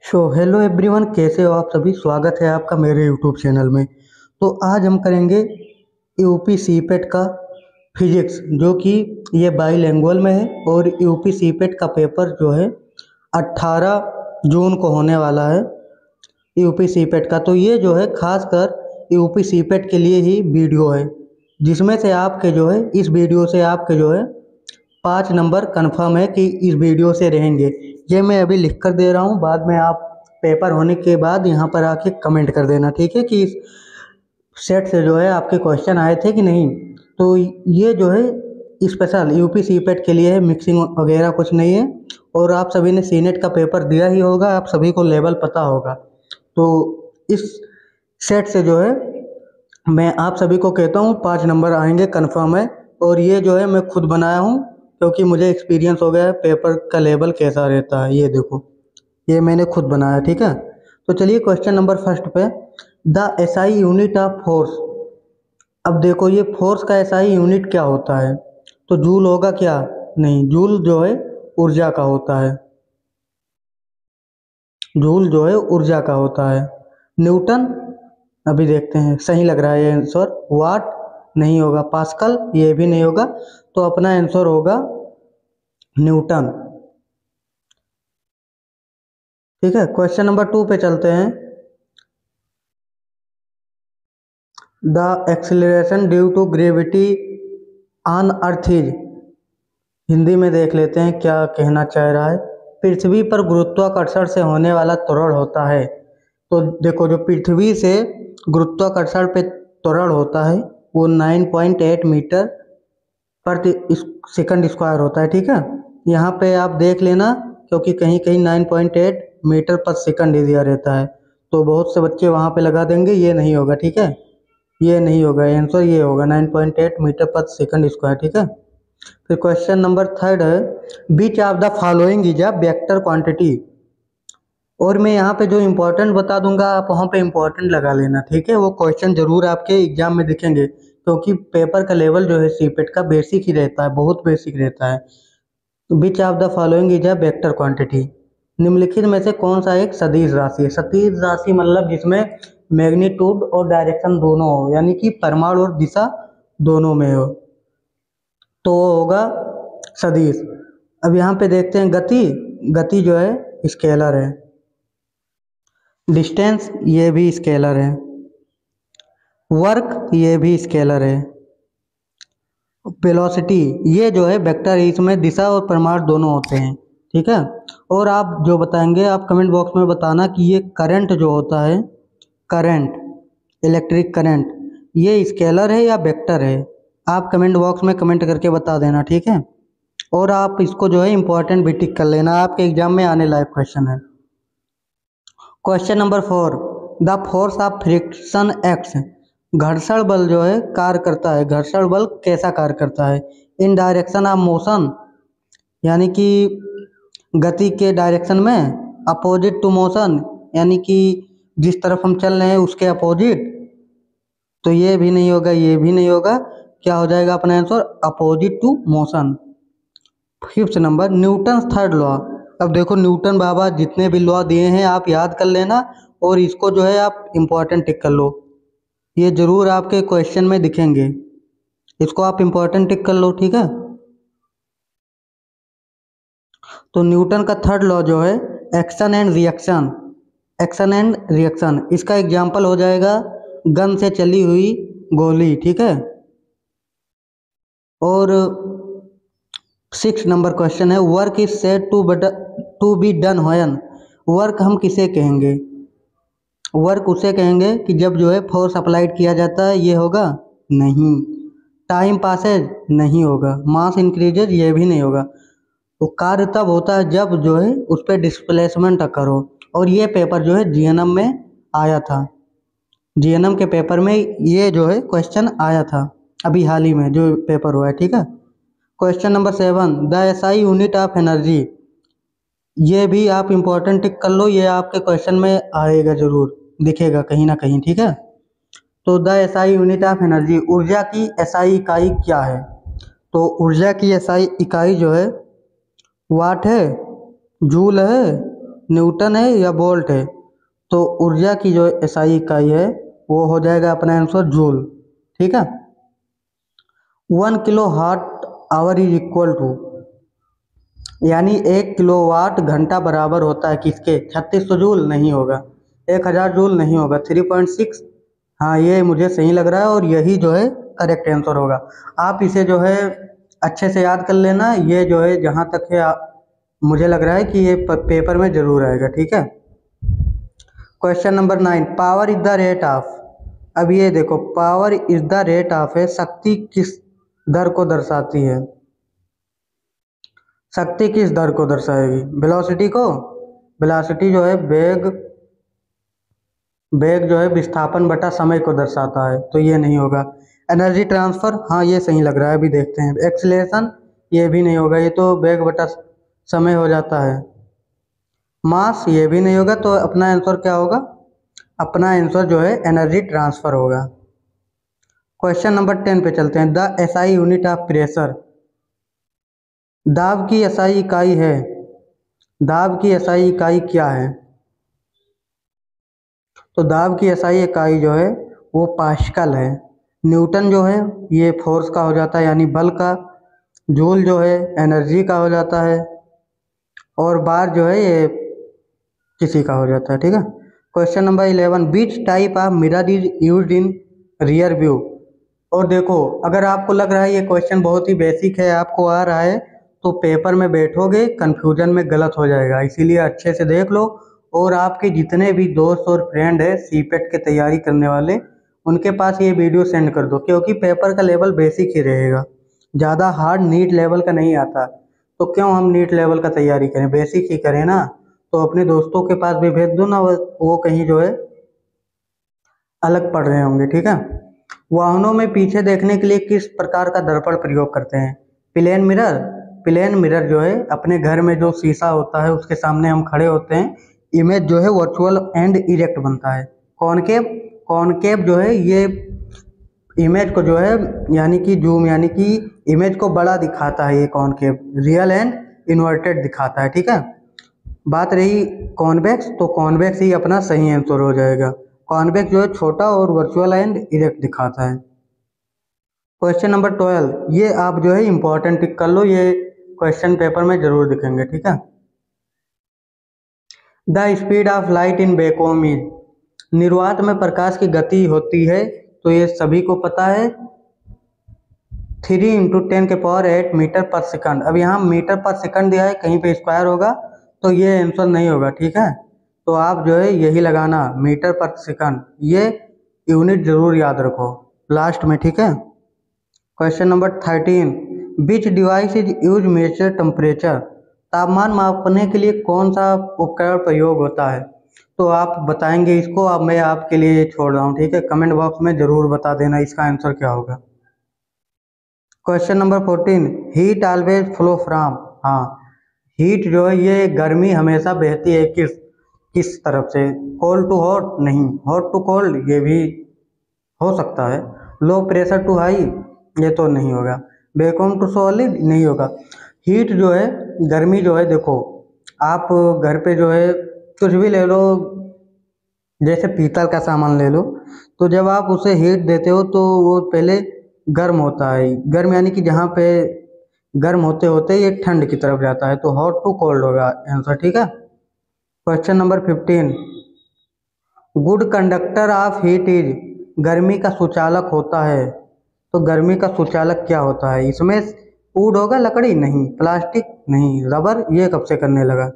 Hello everyone, कैसे हो आप सभी। स्वागत है आपका मेरे यूट्यूब चैनल में। तो आज हम करेंगे यूपी सीपेट का फिजिक्स, जो कि ये बाईलैंग्वेज में है। और यूपी सीपेट का पेपर जो है 18 जून को होने वाला है यूपी सीपेट का। तो ये जो है खासकर यूपी सीपेट के लिए ही वीडियो है, जिसमें से आपके जो है इस वीडियो से आपके जो है 5 नंबर कन्फर्म है कि इस वीडियो से रहेंगे। ये मैं अभी लिख कर दे रहा हूँ, बाद में आप पेपर होने के बाद यहाँ पर आके कमेंट कर देना, ठीक है, कि इस सेट से जो है आपके क्वेश्चन आए थे कि नहीं। तो ये जो है स्पेशल यूपी सीपेट के लिए है, मिक्सिंग वगैरह कुछ नहीं है। और आप सभी ने सीनेट का पेपर दिया ही होगा, आप सभी को लेवल पता होगा। तो इस सेट से जो है मैं आप सभी को कहता हूँ 5 नंबर आएंगे, कन्फर्म है। और ये जो है मैं खुद बनाया हूँ, क्योंकि मुझे एक्सपीरियंस हो गया है पेपर का लेवल कैसा रहता है। ये देखो, ये मैंने खुद बनाया, ठीक है। तो चलिए क्वेश्चन नंबर फर्स्ट पे, the SI unit of force. अब देखो, ये फोर्स का एसआई यूनिट क्या होता है। तो जूल होगा क्या? नहीं, जूल जो है ऊर्जा का होता है। जूल जो है ऊर्जा का होता है। न्यूटन, अभी देखते हैं, सही लग रहा है ये आंसर। वाट नहीं होगा। पास्कल ये भी नहीं होगा। तो अपना आंसर होगा न्यूटन, ठीक है। क्वेश्चन नंबर 2 पे चलते हैं। The acceleration due to gravity on earth is. Hindi में देख लेते हैं क्या कहना चाह रहा है। पृथ्वी पर गुरुत्वाकर्षण से होने वाला त्वरण होता है। तो देखो, जो पृथ्वी से गुरुत्वाकर्षण पे त्वरण होता है वो 9.8 मीटर प्रति सेकंड स्क्वायर होता है, ठीक है। यहाँ पे आप देख लेना, क्योंकि कहीं कहीं 9.8 मीटर पर सेकंड दिया रहता है। तो बहुत से बच्चे वहाँ पे लगा देंगे, ये नहीं होगा, ठीक है। ये नहीं होगा, आंसर ये होगा 9.8 मीटर पर सेकंड स्क्वायर, ठीक है। फिर क्वेश्चन नंबर थर्ड है, which of the following is a vector quantity. और मैं यहाँ पे जो इम्पोर्टेंट बता दूंगा, आप वहाँ पे इम्पोर्टेंट लगा लेना, ठीक है। वो क्वेश्चन जरूर आपके एग्जाम में दिखेंगे, क्योंकि पेपर का लेवल जो है सीपेट का बेसिक ही रहता है, बहुत बेसिक रहता है। Which of the following is a vector quantity. निम्नलिखित में से कौन सा एक सदिश राशि है। सदिश राशि मतलब जिसमें मैग्नीट्यूड और डायरेक्शन दोनों हो, यानी कि परिमाण और दिशा दोनों में हो, तो वो होगा सदिश। अब यहाँ पे देखते हैं गति। गति जो है स्केलर है। डिस्टेंस ये भी स्केलर है। वर्क ये भी स्केलर है। वेलोसिटी ये जो है वेक्टर है, इसमें दिशा और परिमाण दोनों होते हैं, ठीक है। और आप जो बताएंगे, आप कमेंट बॉक्स में बताना कि ये करंट जो होता है, करंट, इलेक्ट्रिक करंट, ये स्केलर है या वेक्टर है। आप कमेंट बॉक्स में कमेंट करके बता देना, ठीक है। और आप इसको जो है इम्पोर्टेंट भी टिक कर लेना, आपके एग्जाम में आने लायक क्वेश्चन है। Question number 4, the force of friction x. घर्षण बल जो है कार्य करता है। घर्षण बल कैसा कार्य करता है? इन डायरेक्शन ऑफ मोशन, यानी कि गति के डायरेक्शन में। अपोजिट टू मोशन, यानी कि जिस तरफ हम चल रहे हैं उसके अपोजिट। तो ये भी नहीं होगा, ये भी नहीं होगा। क्या हो जाएगा अपना answer? Opposite to motion. Fifth number, Newton third law. अब देखो, न्यूटन बाबा जितने भी लॉ दिए हैं आप याद कर लेना, और इसको जो है आप इम्पोर्टेंट टिक कर लो। ये जरूर आपके क्वेश्चन में दिखेंगे, इसको आप इम्पोर्टेंट टिक कर लो, ठीक है। तो न्यूटन का थर्ड लॉ जो है action and reaction. Action and reaction, इसका एग्जाम्पल हो जाएगा गन से चली हुई गोली, ठीक है। और 6 नंबर क्वेश्चन है, work is said to be done when. Work हम किसे कहेंगे? वर्क उसे कहेंगे कि जब जो है फोर्स अप्लाइड किया जाता है, ये होगा नहीं। टाइम पासेज नहीं होगा। मास इंक्रीजेज ये भी नहीं होगा। तो कार्य तब होता है जब जो है उस पर डिस्प्लेसमेंट अकर हो। और ये पेपर जो है जीएनएम में आया था। जीएनएम के पेपर में ये जो है क्वेश्चन आया था, अभी हाल ही में जो पेपर हुआ है, ठीक है। Question number 7, the SI unit of energy. ये भी आप इम्पोर्टेंट टिक कर लो, ये आपके क्वेश्चन में आएगा, जरूर दिखेगा कहीं ना कहीं, ठीक है। तो the SI unit of energy, ऊर्जा की एसआई इकाई क्या है? तो ऊर्जा की एसआई इकाई जो है वाट है, जूल है, न्यूटन है या वोल्ट है, तो ऊर्जा की जो एसआई इकाई है वो हो जाएगा अपना आंसर जूल। ठीक है। 1 kilo watt hour is equal to, यानी 1 किलोवाट घंटा बराबर होता है किसके, 3600 जूल नहीं होगा, 1000 जूल नहीं होगा, 3.6। हाँ, ये मुझे सही लग रहा है और यही जो है करेक्ट आंसर होगा। आप इसे जो है अच्छे से याद कर लेना, ये जो है जहाँ तक है मुझे लग रहा है कि ये पेपर में जरूर आएगा। ठीक है। Question number 9, power is the rate of. अब ये देखो, power is the rate of है, शक्ति किस दर को दर्शाती है, शक्ति किस दर को दर्शाएगी, वेलोसिटी को। वेलोसिटी जो है वेग, वेग जो है विस्थापन बटा समय को दर्शाता है, तो ये नहीं होगा। एनर्जी ट्रांसफर, हाँ ये सही लग रहा है, अभी देखते हैं। एक्सीलरेशन, ये भी नहीं होगा, ये तो वेग बटा समय हो जाता है। मास, ये भी नहीं होगा, तो अपना आंसर क्या होगा, अपना आंसर जो है एनर्जी ट्रांसफर होगा। क्वेश्चन नंबर 10 पे चलते हैं। The SI unit of pressure, दाब की एसआई इकाई है, दाब की एसआई इकाई क्या है, तो दाब की एसआई इकाई जो है वो पास्कल है। न्यूटन जो है ये फोर्स का हो जाता है यानी बल का, जूल जो है एनर्जी का हो जाता है, और बार जो है ये किसी का हो जाता है। ठीक है। Question number 11, beach type of mirror is used in rear view. और देखो, अगर आपको लग रहा है ये क्वेश्चन बहुत ही बेसिक है, आपको आ रहा है, तो पेपर में बैठोगे कंफ्यूजन में गलत हो जाएगा, इसीलिए अच्छे से देख लो। और आपके जितने भी दोस्त और फ्रेंड है सीपेट की तैयारी करने वाले, उनके पास ये वीडियो सेंड कर दो, क्योंकि पेपर का लेवल बेसिक ही रहेगा, ज़्यादा हार्ड नीट लेवल का नहीं आता। तो क्यों हम नीट लेवल का तैयारी करें, बेसिक ही करें ना। तो अपने दोस्तों के पास भी भेज दो ना, वो कहीं जो है अलग पढ़ रहे होंगे। ठीक है। वाहनों में पीछे देखने के लिए किस प्रकार का दर्पण प्रयोग करते हैं, प्लेन मिरर। प्लेन मिरर जो है अपने घर में जो शीशा होता है उसके सामने हम खड़े होते हैं, इमेज जो है वर्चुअल एंड इरेक्ट बनता है। कॉनकेव, कॉनकेव जो है ये इमेज को जो है यानी कि जूम यानी कि इमेज को बड़ा दिखाता है ये कॉनकेव, रियल एंड इन्वर्टेड दिखाता है। ठीक है। बात रही कॉन्वेक्स, तो कॉन्वेक्स ही अपना सही आंसर हो जाएगा। कॉन्वेक्स जो है छोटा और वर्चुअल एंड इरेक्ट दिखाता है। क्वेश्चन नंबर 12, ये आप जो है इंपॉर्टेंट टिक कर लो, ये क्वेश्चन पेपर में जरूर दिखेंगे। ठीक है। The speed of light in vacuum is, निर्वात में प्रकाश की गति होती है, तो ये सभी को पता है, 3 × 10⁸ मीटर पर सेकंड। अब यहाँ मीटर पर सेकंड दिया है, कहीं पे स्क्वायर होगा, तो ये आंसर नहीं होगा। ठीक है। तो आप जो है यही लगाना, मीटर पर सेकंड, ये यूनिट जरूर याद रखो लास्ट में। ठीक है। Question number 13, which device is use measure temperature. तापमान मापने के लिए कौन सा उपकरण प्रयोग होता है, तो आप बताएंगे इसको, अब मैं आपके लिए छोड़ रहा हूँ। ठीक है। कमेंट बॉक्स में जरूर बता देना इसका आंसर क्या होगा। Question number 14, heat always flow from. हाँ, हीट जो है ये गर्मी हमेशा बहती है किस किस तरफ से, कोल्ड टू हॉट नहीं, हॉट टू कोल्ड ये भी हो सकता है, लो प्रेशर टू हाई ये तो नहीं होगा, वैक्यूम टू सॉलिड नहीं होगा। हीट जो है, गर्मी जो है, देखो आप घर पे जो है कुछ भी ले लो, जैसे पीतल का सामान ले लो, तो जब आप उसे हीट देते हो तो वो पहले गर्म होता है, गर्म यानी कि जहाँ पे गर्म होते होते ये ठंड की तरफ जाता है, तो हॉट टू कोल्ड होगा आंसर। ठीक है। Question number 15, good conductor of heat is, गर्मी का सुचालक होता है, तो गर्मी का सुचालक क्या होता है, इसमें वुड होगा, लकड़ी नहीं, प्लास्टिक नहीं, रबर ये कब से करने लगा,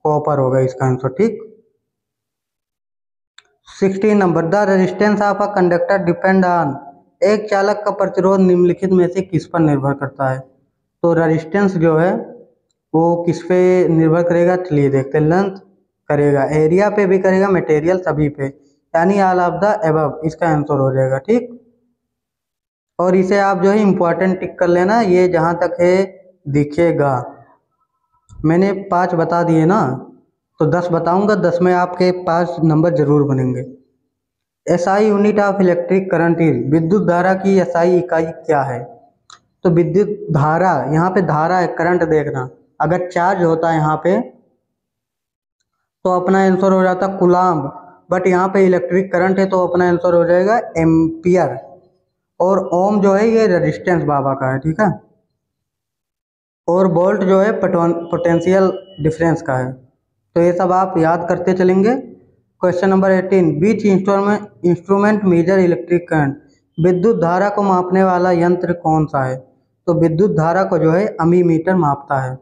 कॉपर होगा इसका आंसर। ठीक। 16 number, the resistance of a conductor depend on, एक चालक का प्रतिरोध निम्नलिखित में से किस पर निर्भर करता है, तो रेजिस्टेंस जो है वो किस पे निर्भर करेगा, चलिए देखते हैं। लेंथ करेगा, एरिया पे भी करेगा, मटेरियल सभी पे, यानी ऑल ऑफ द एबव इसका आंसर हो जाएगा। ठीक। और इसे आप जो है इम्पोर्टेंट टिक कर लेना, ये जहाँ तक है दिखेगा। मैंने 5 बता दिए ना, तो 10 बताऊंगा, 10 में आपके 5 नंबर जरूर बनेंगे। SI unit of electric current is, विद्युत धारा की एसआई इकाई क्या है, तो विद्युत धारा, यहाँ पे धारा है, करंट देखना, अगर चार्ज होता है यहाँ पे तो अपना आंसर हो जाता कुलाम्ब, बट यहाँ पे इलेक्ट्रिक करंट है तो अपना आंसर हो जाएगा एम्पियर। और ओम जो है ये रेजिस्टेंस बाबा का है, ठीक है। और वोल्ट जो है पोटेंशियल डिफरेंस का है। तो ये सब आप याद करते चलेंगे। क्वेश्चन नंबर 18, बीच इंस्ट्रूमेंट मेजर इलेक्ट्रिक करंट, विद्युत धारा को मापने वाला यंत्र कौन सा है? तो विद्युत धारा को जो है अमीमीटर मापता है।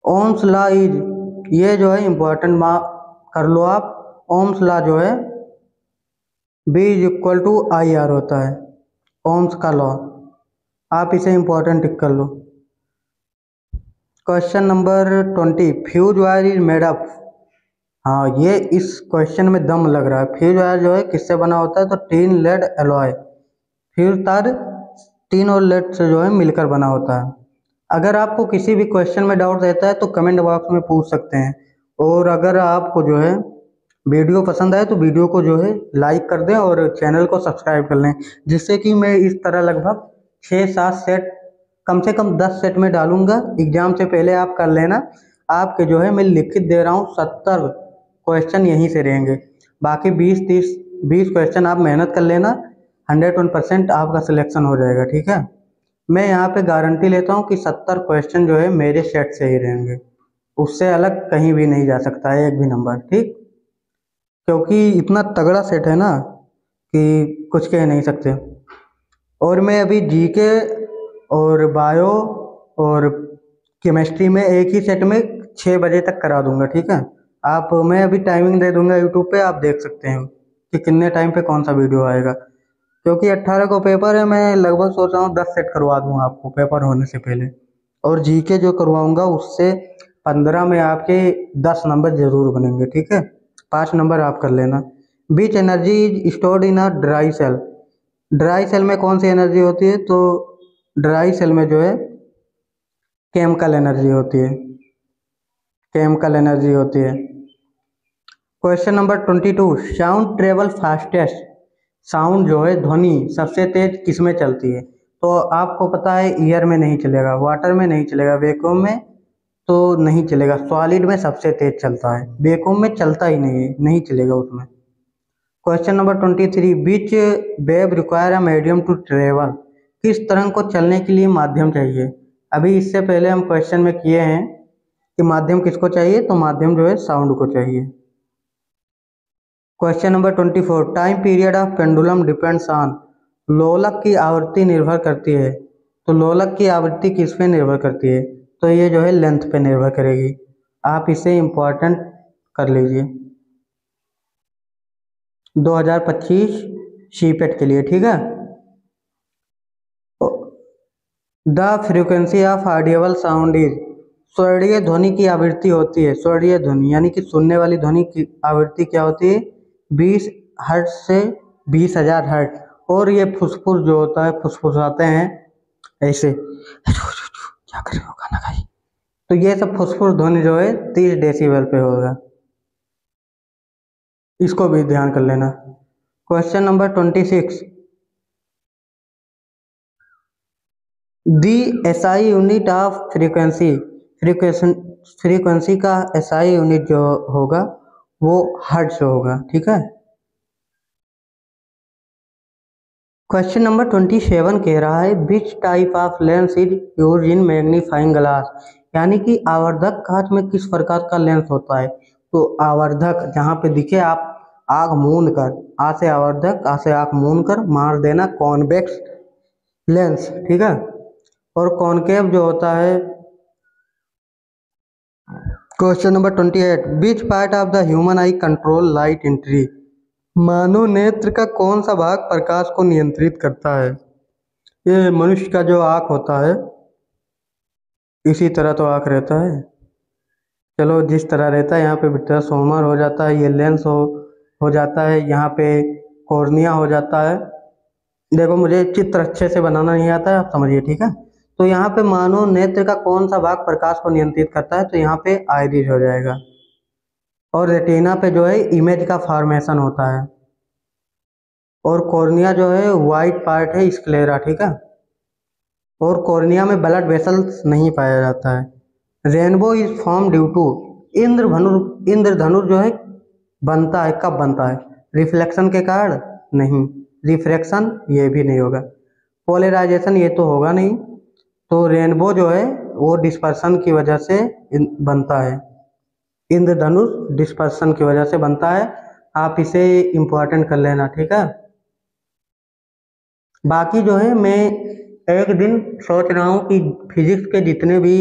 ओम्स लॉ इज, ये जो है इम्पोर्टेंट कर लो आप। ओम्स लॉ जो है B is equal to I R होता है, ओम्स का लॉ। आप इसे इम्पोर्टेंट टिक कर लो। Question number 20, fuse wire is made up. हाँ, ये इस क्वेश्चन में दम लग रहा है। फ्यूज वायर जो है किससे बना होता है? तो टीन लेड एलॉय, फ्यूज तार टीन और लेड से जो है मिलकर बना होता है। अगर आपको किसी भी क्वेश्चन में डाउट रहता है तो कमेंट बॉक्स में पूछ सकते हैं। और अगर आपको जो है वीडियो पसंद आए तो वीडियो को जो है लाइक कर दें और चैनल को सब्सक्राइब कर लें, जिससे कि मैं इस तरह लगभग 6-7 सेट, कम से कम 10 सेट में डालूंगा। एग्जाम से पहले आप कर लेना। आपके जो है मैं लिखित दे रहा हूँ 70 क्वेश्चन यहीं से रहेंगे, बाकी 20 क्वेश्चन आप मेहनत कर लेना। 101% आपका सिलेक्शन हो जाएगा, ठीक है। मैं यहाँ पे गारंटी लेता हूँ कि 70 क्वेश्चन जो है मेरे सेट से ही रहेंगे, उससे अलग कहीं भी नहीं जा सकता है एक भी नंबर, ठीक। क्योंकि इतना तगड़ा सेट है ना कि कुछ कह नहीं सकते। और मैं अभी जीके और बायो और केमिस्ट्री में एक ही सेट में 6 बजे तक करा दूंगा, ठीक है। आप, मैं अभी टाइमिंग दे दूंगा यूट्यूब पे, आप देख सकते हैं कि कितने टाइम पे कौन सा वीडियो आएगा। क्योंकि 18 को पेपर है, मैं लगभग सोच रहा हूँ 10 सेट करवा दूँ आपको पेपर होने से पहले। और जीके जो करवाऊंगा उससे 15 में आपके 10 नंबर जरूर बनेंगे, ठीक है। 5 नंबर आप कर लेना। Which energy is stored in a dry cell, dry cell में कौन सी एनर्जी होती है? तो ड्राई सेल में जो है केमिकल एनर्जी होती है, केमिकल एनर्जी होती है। Question number 22, sound travel fastest, sound जो है ध्वनि सबसे तेज किस में चलती है? तो आपको पता है ईयर में नहीं चलेगा, वाटर में नहीं चलेगा, वैक्यूम में तो नहीं चलेगा, सॉलिड में सबसे तेज चलता है, वैक्यूम में चलता ही नहीं है, नहीं चलेगा उसमें। Question number 23, which wave require a medium to travel, किस तरंग को चलने के लिए माध्यम चाहिए? अभी इससे पहले हम क्वेश्चन में किए हैं कि माध्यम किसको चाहिए, तो माध्यम जो है साउंड को चाहिए। Question number 24, time period of pendulum depends on, लोलक की आवृत्ति निर्भर करती है। तो लोलक की आवृत्ति किस पे निर्भर करती है? तो ये जो है लेंथ पे निर्भर करेगी। आप इसे इम्पोर्टेंट कर लीजिए 2025 सीपेट के लिए, ठीक है। The frequency of audible sound is, स्वर्णीय ध्वनि की आवृत्ति होती है, स्वर्णीय ध्वनि यानी कि सुनने वाली ध्वनि की आवृत्ति क्या होती है? 20 हर्ट्ज से 20,000 हर्ट्ज। और ये फुसफुस जो होता है, फुसफुसाते हैं ऐसे, क्या कर रहे हो, खाना खाई, तो ये सब फुसफुस ध्वनि जो है 30 डेसिबल पे होगा, इसको भी ध्यान कर लेना। Question number 26, the SI unit of frequency, frequency का एसआई यूनिट जो होगा वो हर्ट्ज होगा, ठीक है। क्वेश्चन नंबर 27 कह रहा है which type of lens is use in magnifying glass, यानी कि आवर्धक कांच में किस प्रकार का लेंस होता है? तो आवर्धक जहाँ पे दिखे आप आँख मूंद कर, आ से आवर्धक, आ से आँख मूंद कर मार देना कॉन्वेक्स लेंस, ठीक है। और कॉनकेव जो होता है। Question number 28, which part of the human eye control light entry, मानव नेत्र का कौन सा भाग प्रकाश को नियंत्रित करता है? ये मनुष्य का जो आँख होता है, इसी तरह तो आँख रहता है, चलो जिस तरह रहता है, यहाँ पे विट्रोसोमर हो जाता है, ये लेंस हो जाता है, यहाँ पे कॉर्निया हो जाता है। देखो मुझे चित्र अच्छे से बनाना नहीं आता है, आप समझिए, ठीक है। तो यहाँ पे मानव नेत्र का कौन सा भाग प्रकाश को नियंत्रित करता है? तो यहाँ पे आइरिस हो जाएगा। और रेटिना पे जो है इमेज का फॉर्मेशन होता है। और कॉर्निया जो है वाइट पार्ट है स्क्लेरा, ठीक है। और कॉर्निया में ब्लड वेसल्स नहीं पाया जाता है। Rainbow is form due to, इंद्रधनुष जो है बनता है, कब बनता है? रिफ्लेक्शन के कारण? नहीं। रिफ्रैक्शन ये भी नहीं होगा। पोलराइजेशन ये तो होगा नहीं। तो रेनबो जो है वो डिस्पर्सन की वजह से बनता है। इंद्रधनुष डिस्पर्सन की वजह से बनता है। आप इसे इम्पोर्टेंट कर लेना, ठीक है। बाकी जो है मैं एक दिन सोच रहा हूँ कि फिजिक्स के जितने भी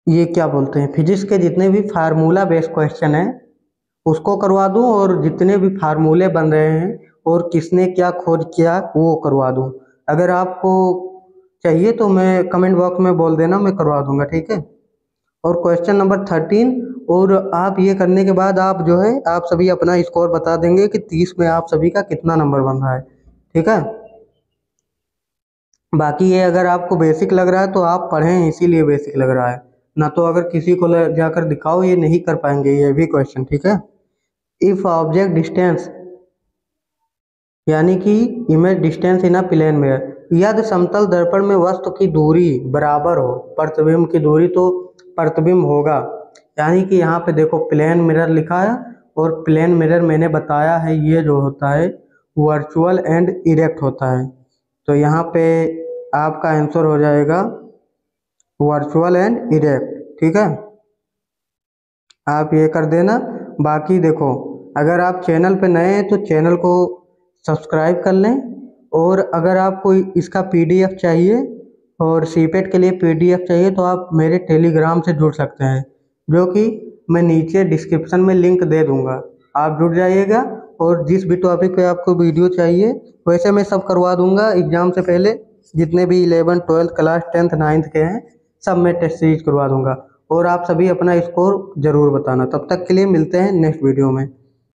ये क्या बोलते हैं, फिजिक्स के जितने भी फार्मूला बेस्ड क्वेश्चन हैं उसको करवा दूं, और जितने भी फार्मूले बन रहे हैं और किसने क्या खोज किया वो करवा दूं। अगर आपको चाहिए तो मैं कमेंट बॉक्स में बोल देना, मैं करवा दूंगा, ठीक है। और क्वेश्चन नंबर 13, और आप ये करने के बाद आप जो है आप सभी अपना स्कोर बता देंगे कि 30 में आप सभी का कितना नंबर बन रहा है, ठीक है। बाकी ये अगर आपको बेसिक लग रहा है तो आप पढ़ें, इसीलिए बेसिक लग रहा है, ना तो अगर किसी को जाकर दिखाओ ये नहीं कर पाएंगे ये भी क्वेश्चन, ठीक है। इफ ऑब्जेक्ट डिस्टेंस यानी कि image distance in a plane mirror, यदि समतल दर्पण में वस्तु की दूरी बराबर हो प्रतिबिंब की दूरी, तो प्रतिबिंब होगा। यानी कि यहाँ पे देखो प्लेन मिरर लिखा है, और प्लेन मिरर मैंने बताया है ये जो होता है वर्चुअल एंड इरेक्ट होता है। तो यहाँ पे आपका आंसर हो जाएगा वर्चुअल एंड इरेक्ट, ठीक है। आप ये कर देना। बाकी देखो अगर आप चैनल पे नए हैं तो चैनल को सब्सक्राइब कर लें, और अगर आपको इसका पीडीएफ चाहिए और सीपेट के लिए पीडीएफ चाहिए तो आप मेरे टेलीग्राम से जुड़ सकते हैं, जो कि मैं नीचे डिस्क्रिप्शन में लिंक दे दूंगा। आप जुड़ जाइएगा, और जिस भी टॉपिक पे आपको वीडियो चाहिए वैसे मैं सब करवा दूंगा एग्ज़ाम से पहले। जितने भी 11, 12 क्लास 10th 9th के हैं सब मैं टेस्ट सीरीज करवा दूंगा। और आप सभी अपना स्कोर ज़रूर बताना। तब तक के लिए मिलते हैं नेक्स्ट वीडियो में।